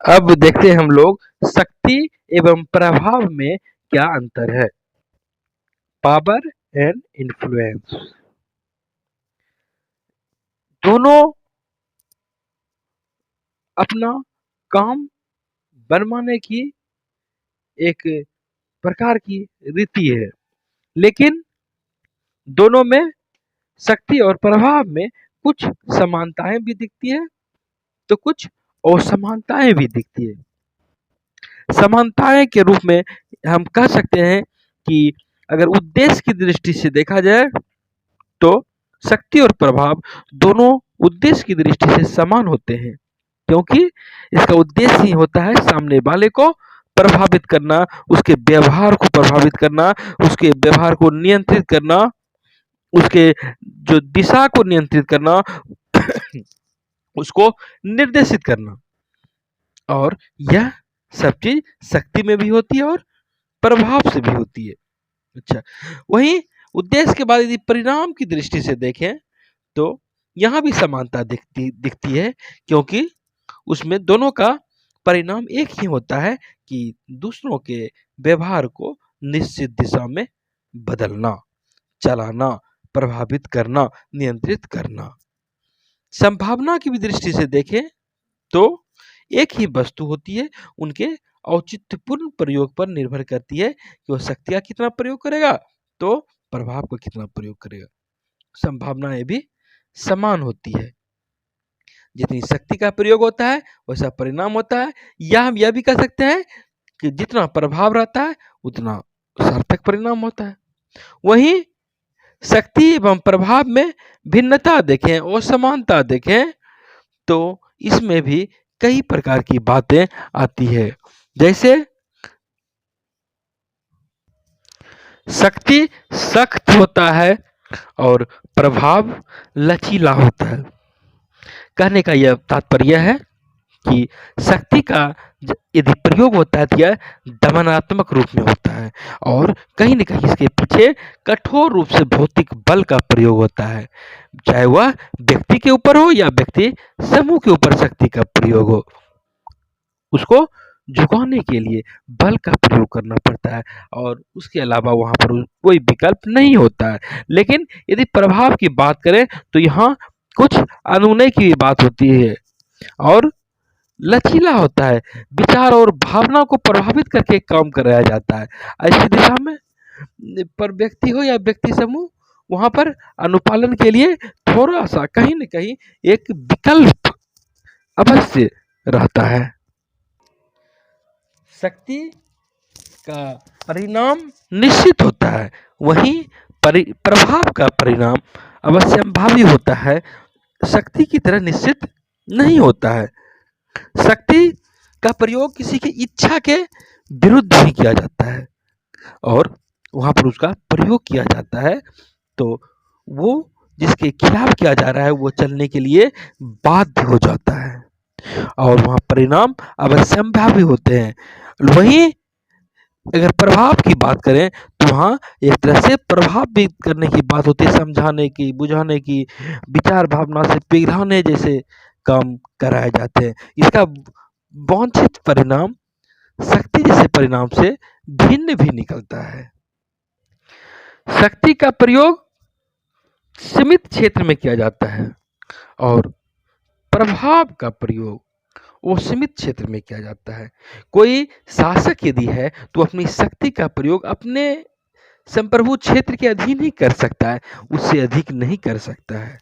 अब देखते हैं हम लोग शक्ति एवं प्रभाव में क्या अंतर है। पावर एंड इन्फ्लुएंस, दोनों अपना काम बनवाने की एक प्रकार की रीति है, लेकिन दोनों में शक्ति और प्रभाव में कुछ समानताएं भी दिखती है तो कुछ असमानताएं भी दिखती है। समानताएं के रूप में हम कह सकते हैं कि अगर उद्देश्य की दृष्टि से देखा जाए तो शक्ति और प्रभाव दोनों उद्देश्य की दृष्टि से समान होते हैं, क्योंकि इसका उद्देश्य ही होता है सामने वाले को प्रभावित करना, उसके व्यवहार को प्रभावित करना, उसके व्यवहार को नियंत्रित करना, उसके जो दिशा को नियंत्रित करना, उसको निर्देशित करना। और यह सब चीज शक्ति में भी होती है और प्रभाव से भी होती है। अच्छा, वहीं उद्देश्य के बाद यदि परिणाम की दृष्टि से देखें तो यहाँ भी समानता दिखती है, क्योंकि उसमें दोनों का परिणाम एक ही होता है कि दूसरों के व्यवहार को निश्चित दिशा में बदलना, चलाना, प्रभावित करना, नियंत्रित करना। संभावना की भी दृष्टि से देखें तो एक ही वस्तु होती है, उनके औचित्यपूर्ण प्रयोग पर निर्भर करती है कि वह शक्ति का कितना प्रयोग करेगा तो प्रभाव का कितना प्रयोग करेगा। संभावनाएं भी समान होती है, जितनी शक्ति का प्रयोग होता है वैसा परिणाम होता है, या हम यह भी कह सकते हैं कि जितना प्रभाव रहता है उतना सार्थक परिणाम होता है। वहीं शक्ति एवं प्रभाव में भिन्नता देखें और समानता देखें तो इसमें भी कई प्रकार की बातें आती है। जैसे शक्ति सख्त होता है और प्रभाव लचीला होता है। कहने का यह तात्पर्य है कि शक्ति का यदि प्रयोग होता है तो यह दमनात्मक रूप में होता है और कहीं न कहीं इसके पीछे कठोर रूप से भौतिक बल का प्रयोग होता है, चाहे वह व्यक्ति के ऊपर हो या व्यक्ति समूह के ऊपर शक्ति का प्रयोग हो। उसको झुकाने के लिए बल का प्रयोग करना पड़ता है और उसके अलावा वहाँ पर कोई विकल्प नहीं होता है। लेकिन यदि प्रभाव की बात करें तो यहाँ कुछ अनुनय की भी बात होती है और लचीला होता है, विचार और भावना को प्रभावित करके काम कराया जाता है। ऐसी दिशा में पर व्यक्ति हो या व्यक्ति समूह, वहाँ पर अनुपालन के लिए थोड़ा-सा कहीं न कहीं एक विकल्प अवश्य रहता है। शक्ति का परिणाम निश्चित होता है, वहीं प्रभाव का परिणाम अवश्यंभावी होता है, शक्ति की तरह निश्चित नहीं होता है। शक्ति का प्रयोग किसी की इच्छा के विरुद्ध भी किया जाता है और वहाँ पर उसका प्रयोग किया जाता है तो वो जिसके खिलाफ किया जा रहा है वो चलने के लिए बाध्य हो जाता है और वहाँ परिणाम अवश्यंभावी होते हैं। वहीं अगर प्रभाव की बात करें तो वहाँ एक तरह से प्रभावित करने की बात होती है, समझाने की, बुझाने की, विचार भावना से पिघलाने जैसे काम कराए जाते हैं। इसका वांछित परिणाम शक्ति जैसे परिणाम से भिन्न भी निकलता है। शक्ति का प्रयोग सीमित क्षेत्र में किया जाता है और प्रभाव का प्रयोग वो सीमित क्षेत्र में किया जाता है। कोई शासक यदि है तो अपनी शक्ति का प्रयोग अपने संप्रभु क्षेत्र के अधीन ही कर सकता है, उससे अधिक नहीं कर सकता है।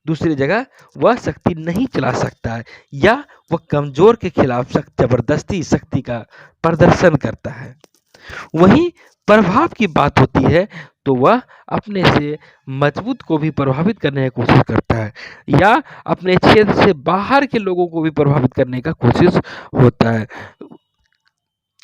दूसरी जगह वह शक्ति नहीं चला सकता है या वह कमजोर के खिलाफ जबरदस्ती शक्ति का प्रदर्शन करता है। वहीं प्रभाव की बात होती है तो वह अपने से मजबूत को भी प्रभावित करने की कोशिश करता है या अपने क्षेत्र से बाहर के लोगों को भी प्रभावित करने का कोशिश होता है।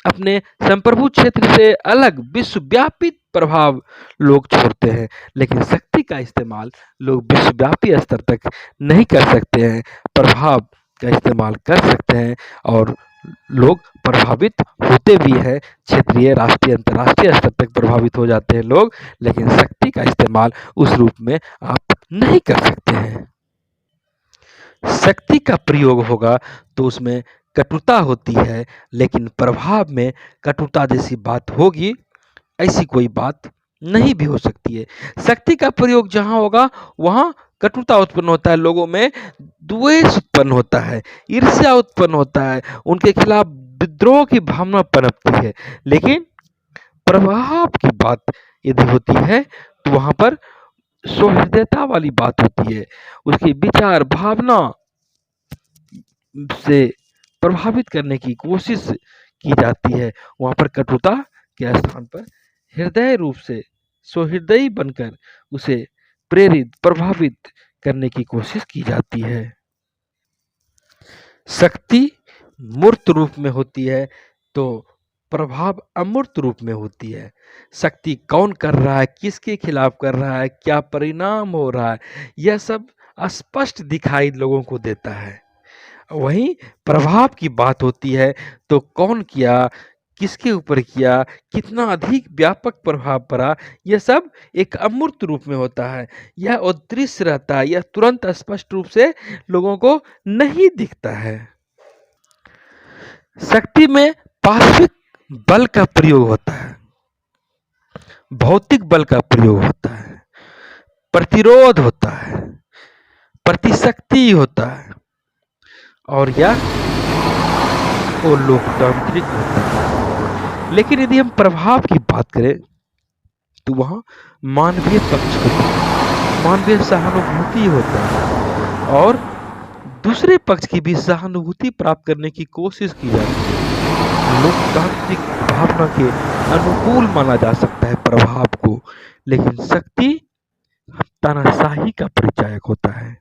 अपने संप्रभु क्षेत्र से अलग विश्वव्यापी प्रभाव लोग छोड़ते हैं, लेकिन शक्ति का इस्तेमाल लोग विश्वव्यापी स्तर तक नहीं कर सकते हैं। प्रभाव का इस्तेमाल कर सकते हैं और लोग प्रभावित होते भी हैं, क्षेत्रीय, राष्ट्रीय, अंतर्राष्ट्रीय स्तर तक प्रभावित हो जाते हैं लोग, लेकिन शक्ति का इस्तेमाल उस रूप में आप नहीं कर सकते हैं। शक्ति का प्रयोग होगा तो उसमें कटुता होती है, लेकिन प्रभाव में कटुता जैसी बात होगी ऐसी कोई बात नहीं भी हो सकती है। शक्ति का प्रयोग जहाँ होगा वहाँ कटुता उत्पन्न होता है, लोगों में द्वेष उत्पन्न होता है, ईर्ष्या उत्पन्न होता है, उनके खिलाफ विद्रोह की भावना पनपती है। लेकिन प्रभाव की बात यदि होती है तो वहाँ पर सौहृदयता वाली बात होती है, उसकी विचार भावना से प्रभावित करने की कोशिश की जाती है। वहाँ पर कटुता के स्थान पर हृदय रूप से सौहृदयी बनकर उसे प्रेरित प्रभावित करने की कोशिश की जाती है। शक्ति मूर्त रूप में होती है तो प्रभाव अमूर्त रूप में होती है। शक्ति कौन कर रहा है, किसके खिलाफ कर रहा है, क्या परिणाम हो रहा है, यह सब स्पष्ट दिखाई लोगों को देता है। वहीं प्रभाव की बात होती है तो कौन किया, किसके ऊपर किया, कितना अधिक व्यापक प्रभाव पड़ा, यह सब एक अमूर्त रूप में होता है। यह अदृश्य रहता है, यह तुरंत स्पष्ट रूप से लोगों को नहीं दिखता है। शक्ति में पार्श्विक बल का प्रयोग होता है, भौतिक बल का प्रयोग होता है, प्रतिरोध होता है, प्रतिशक्ति होता है और यह वो लोकतांत्रिक होता है। लेकिन यदि हम प्रभाव की बात करें तो वहाँ मानवीय पक्ष होता है, मानवीय सहानुभूति होता है और दूसरे पक्ष की भी सहानुभूति प्राप्त करने की कोशिश की जाती है। लोकतांत्रिक भावना के अनुकूल माना जा सकता है प्रभाव को, लेकिन शक्ति तानाशाही का परिचायक होता है।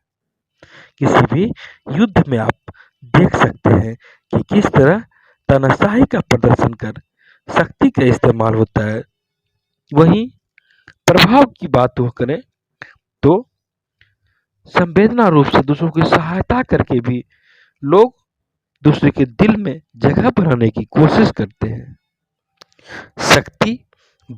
किसी भी युद्ध में आप देख सकते हैं कि किस तरह तानाशाही का प्रदर्शन कर शक्ति का इस्तेमाल होता है। वहीं प्रभाव की बात करें तो संवेदना रूप से दूसरों की सहायता करके भी लोग दूसरे के दिल में जगह बनाने की कोशिश करते हैं। शक्ति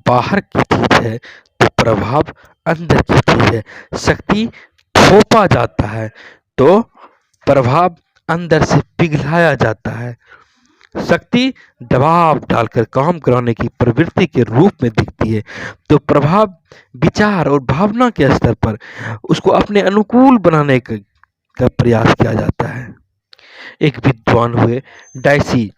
बाहर की चीज है तो प्रभाव अंदर की चीज है। शक्ति थोपा जाता है तो प्रभाव अंदर से पिघलाया जाता है। शक्ति दबाव डालकर काम कराने की प्रवृत्ति के रूप में दिखती है तो प्रभाव विचार और भावना के स्तर पर उसको अपने अनुकूल बनाने का प्रयास किया जाता है। एक विद्वान हुए डायसी,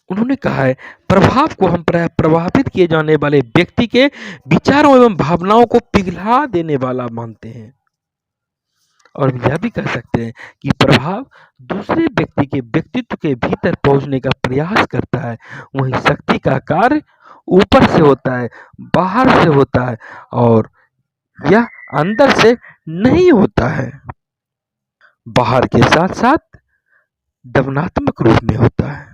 उन्होंने कहा है प्रभाव को हम प्रभावित किए जाने वाले व्यक्ति के विचारों एवं भावनाओं को पिघला देने वाला मानते हैं और यह भी कह सकते हैं कि प्रभाव दूसरे व्यक्ति के व्यक्तित्व के भीतर पहुंचने का प्रयास करता है। वहीं शक्ति का कार्य ऊपर से होता है, बाहर से होता है और यह अंदर से नहीं होता है, बाहर के साथ साथ दमनात्मक रूप में होता है।